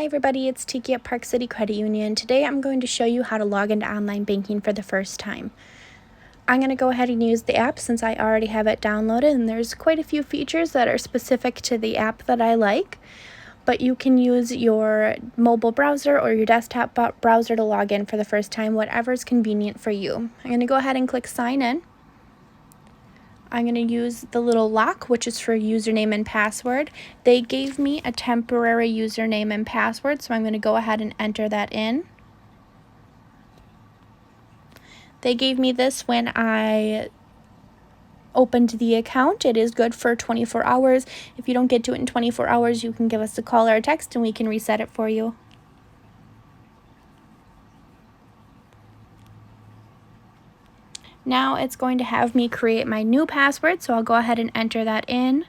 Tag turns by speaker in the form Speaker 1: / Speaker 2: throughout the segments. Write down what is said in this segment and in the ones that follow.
Speaker 1: Hi everybody, it's Tiki at Park City Credit Union. Today I'm going to show you how to log into online banking for the first time. I'm going to go ahead and use the app since I already have it downloaded, and there's quite a few features that are specific to the app that I like. But you can use your mobile browser or your desktop browser to log in for the first time, whatever is convenient for you. I'm going to go ahead and click sign in. I'm going to use the little lock, which is for username and password. They gave me a temporary username and password, so I'm going to go ahead and enter that in. They gave me this when I opened the account. It is good for 24 hours. If you don't get to it in 24 hours, you can give us a call or a text and we can reset it for you. Now it's going to have me create my new password, so I'll go ahead and enter that in.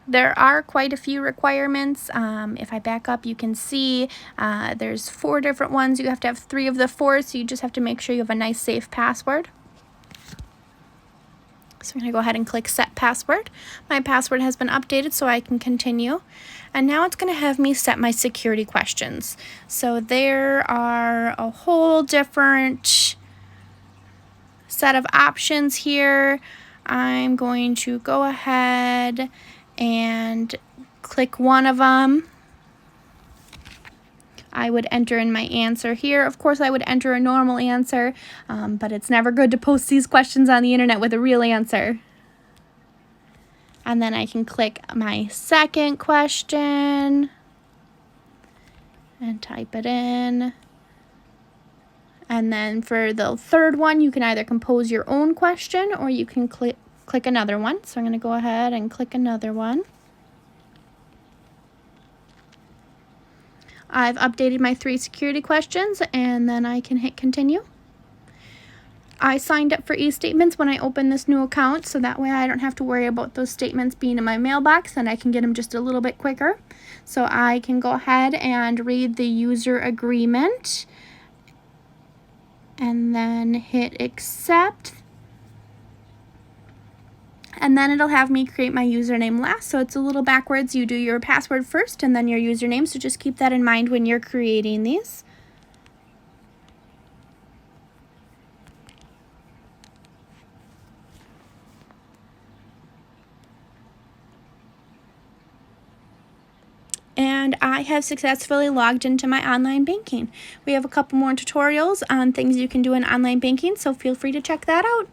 Speaker 1: There are quite a few requirements. If I back up, you can see there's 4 different ones. You have to have 3 of the 4, so you just have to make sure you have a nice safe password. So I'm going to go ahead and click set password. My password has been updated, so I can continue. And now it's going to have me set my security questions. So there are a whole different set of options here. I'm going to go ahead and click one of them. I would enter in my answer here. Of course, I would enter a normal answer, but it's never good to post these questions on the internet with a real answer. And then I can click my second question and type it in. And then for the third one, you can either compose your own question or you can click another one. So I'm going to go ahead and click another one. I've updated my 3 security questions, and then I can hit continue. I signed up for e-statements when I opened this new account, so that way I don't have to worry about those statements being in my mailbox, and I can get them just a little bit quicker. So I can go ahead and read the user agreement and then hit accept. And then it'll have me create my username last, so it's a little backwards. You do your password first and then your username, so just keep that in mind when you're creating these. And I have successfully logged into my online banking. We have a couple more tutorials on things you can do in online banking, so feel free to check that out.